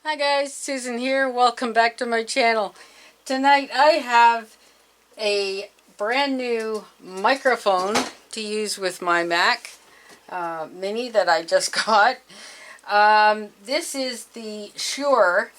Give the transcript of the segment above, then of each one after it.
Hi guys, Susan here. Welcome back to my channel. Tonight I have a brand new microphone to use with my Mac Mini that I just got. This is the Shure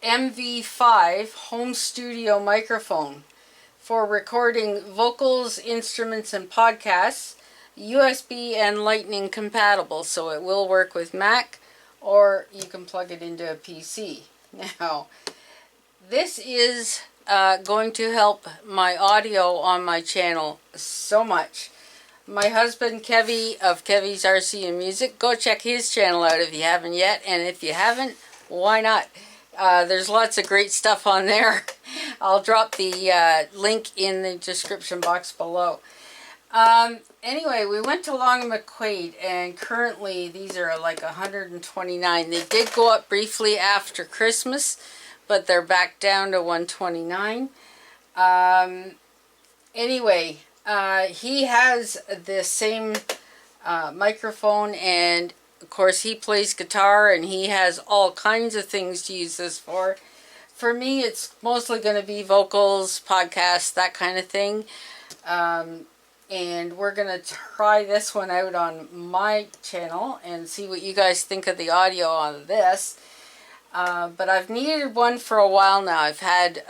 MV5 home studio microphone for recording vocals, instruments, and podcasts. USB and Lightning compatible, so it will work with Mac, or you can plug it into a PC. Now, this is going to help my audio on my channel so much. My husband Kevy of Kevy's RC and Music, go check his channel out if you haven't yet, and if you haven't, why not? There's lots of great stuff on there. I'll drop the link in the description box below. Anyway, we went to Long McQuade, and currently these are like $129. They did go up briefly after Christmas, but they're back down to $129. Anyway, he has the same microphone, and of course he plays guitar, and he has all kinds of things to use this for. For me, it's mostly going to be vocals, podcasts, that kind of thing. And we're going to try this one out on my channel and see what you guys think of the audio on this. But I've needed one for a while now. I've had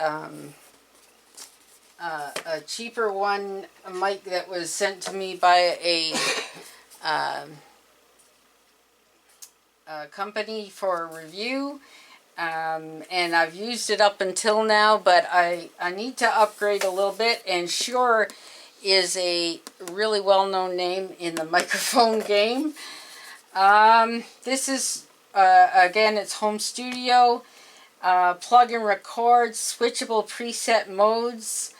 a cheaper one, a mic that was sent to me by a company for review. And I've used it up until now, but I need to upgrade a little bit, and Shure is a really well-known name in the microphone game. This is, again, it's home studio, plug and record, switchable preset modes,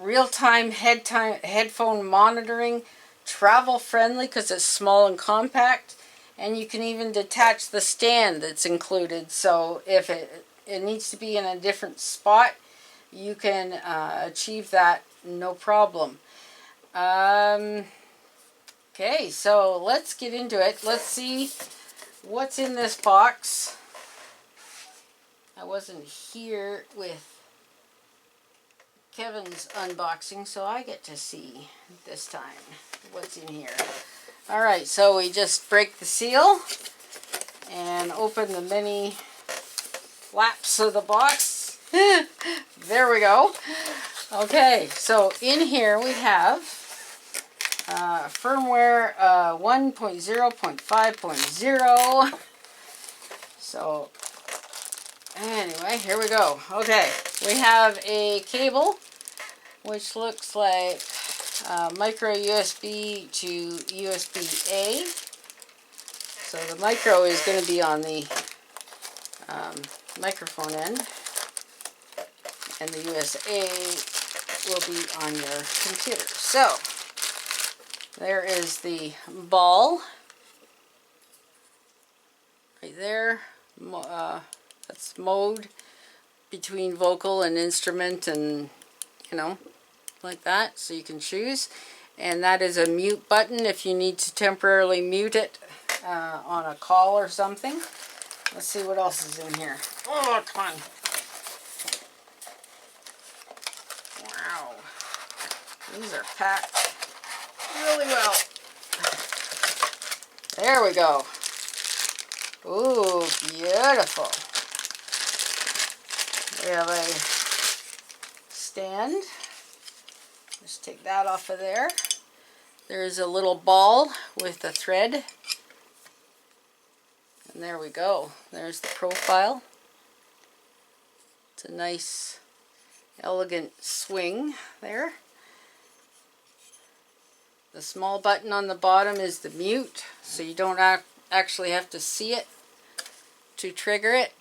real-time headphone monitoring, travel friendly because it's small and compact, and you can even detach the stand that's included, so if it needs to be in a different spot, you can achieve that no problem. Okay, so let's get into it. Let's see what's in this box. I wasn't here with Kevin's unboxing, so I get to see this time what's in here. Alright, so we just break the seal and open the many flaps of the box. There we go. Okay, so in here we have firmware 1.0.5.0. So anyway, here we go. Okay, we have a cable which looks like micro USB to USB-A. So the micro is going to be on the microphone end, and the USA will be on your computer. So there is the ball right there. That's mode between vocal and instrument, and you know, like that, so you can choose. And that is a mute button if you need to temporarily mute it on a call or something. Let's see what else is in here. Oh, come on. Wow. These are packed really well. There we go. Ooh, beautiful. We have a stand. Just take that off of there. There's a little ball with a thread. And there we go. There's the profile. It's a nice, elegant swing there. The small button on the bottom is the mute, so you don't actually have to see it to trigger it.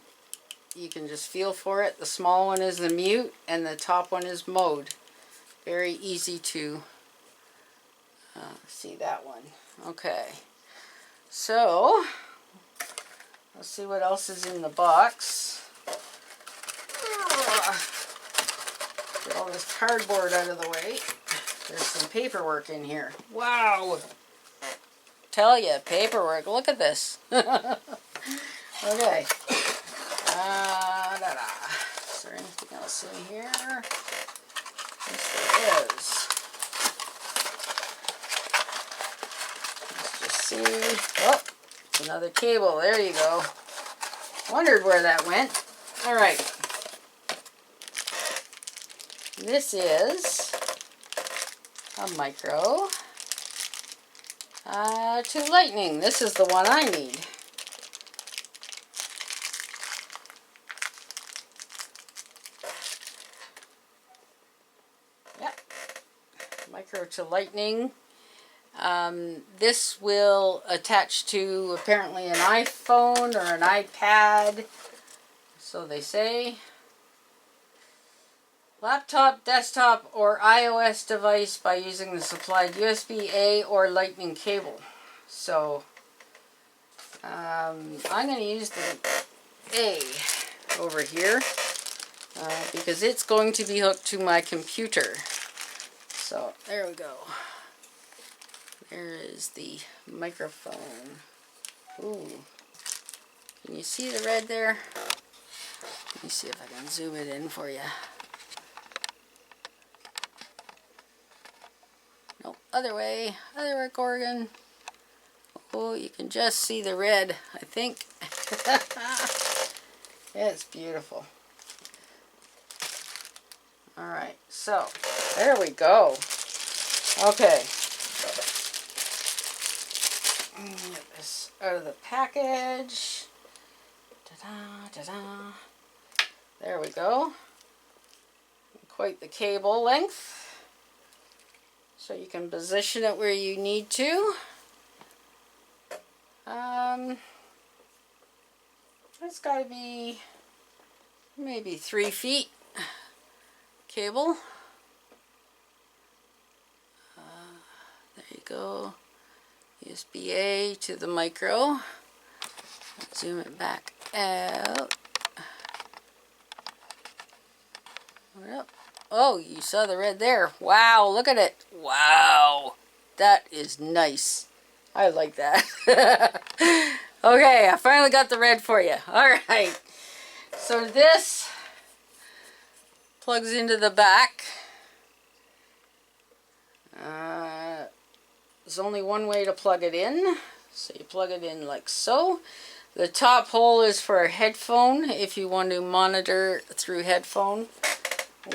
You can just feel for it. The small one is the mute, and the top one is mode. Very easy to see that one. Okay, so let's see what else is in the box. Get all this cardboard out of the way. There's some paperwork in here. Wow! Tell you, paperwork. Look at this. Okay. Is there anything else in here? Yes, there is. Let's just see. Oh, it's another cable. There you go. Wondered where that went. All right. This is a micro to lightning. This is the one I need. Yep. Micro to lightning. This will attach to apparently an iPhone or an iPad, so they say. Laptop, desktop, or iOS device by using the supplied USB-A or Lightning cable. So, I'm going to use the A over here because it's going to be hooked to my computer. So, there we go. There is the microphone. Ooh. Can you see the red there? Let me see if I can zoom it in for you. Nope, other way, Gorgon. Oh, you can just see the red, I think. It's beautiful. Alright, so, there we go. Okay. Get this out of the package. Ta-da, ta-da. There we go. Quite the cable length. So you can position it where you need to. It's got to be maybe 3 feet cable. There you go. USB-A to the micro. Zoom it back out. Yep. Oh, you saw the red there. Wow, look at it. Wow. That is nice. I like that. Okay, I finally got the red for you. Alright. So this plugs into the back. There's only one way to plug it in. So you plug it in like so. The top hole is for a headphone if you want to monitor through headphone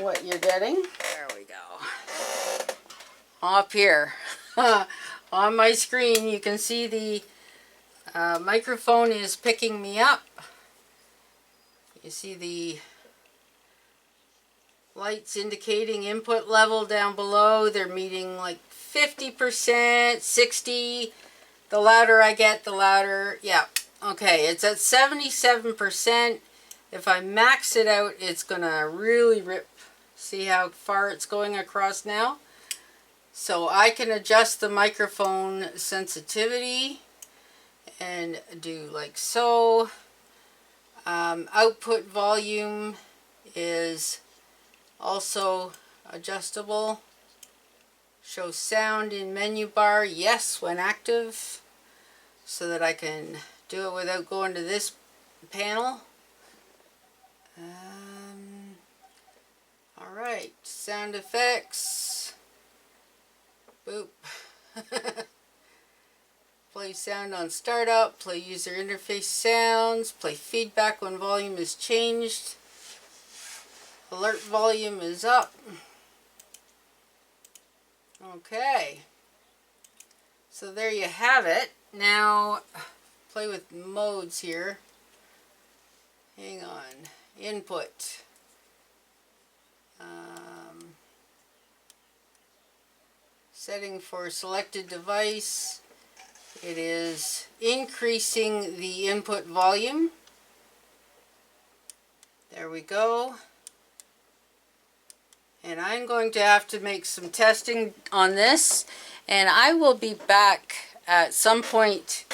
what you're getting. There we go. Up here on my screen you can see the microphone is picking me up. You see the lights indicating input level down below. They're meeting like 50%, 60%. The louder I get, the louder. Yeah, okay, it's at 77%. If I max it out, it's gonna really rip. See how far it's going across now? So I can adjust the microphone sensitivity and do like so. Output volume is also adjustable. Show sound in menu bar, yes, when active, so that I can do it without going to this panel. Alright, sound effects. Boop. Play sound on startup, play user interface sounds, play feedback when volume is changed. Alert volume is up. Okay. So there you have it. Now, play with modes here. Hang on. Input. Setting for selected device. It is increasing the input volume. There we go. And I'm going to have to make some testing on this, and I will be back at some point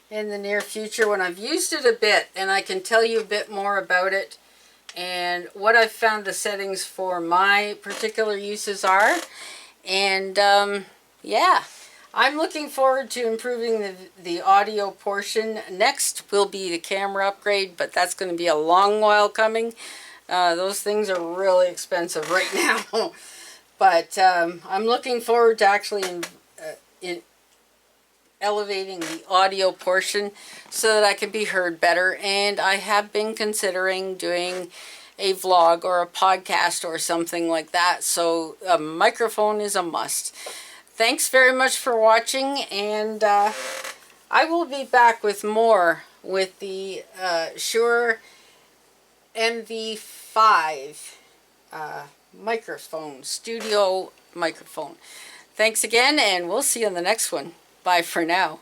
in the near future when I've used it a bit and I can tell you a bit more about it and what I've found the settings for my particular uses are. And yeah, I'm looking forward to improving the audio portion. Next will be the camera upgrade, but that's going to be a long while coming. Those things are really expensive right now. But I'm looking forward to actually in elevating the audio portion so that I can be heard better. And I have been considering doing a vlog or a podcast or something like that. So a microphone is a must. Thanks very much for watching, and I will be back with more with the Shure MV5 microphone, studio microphone. Thanks again, and we'll see you on the next one. Bye for now.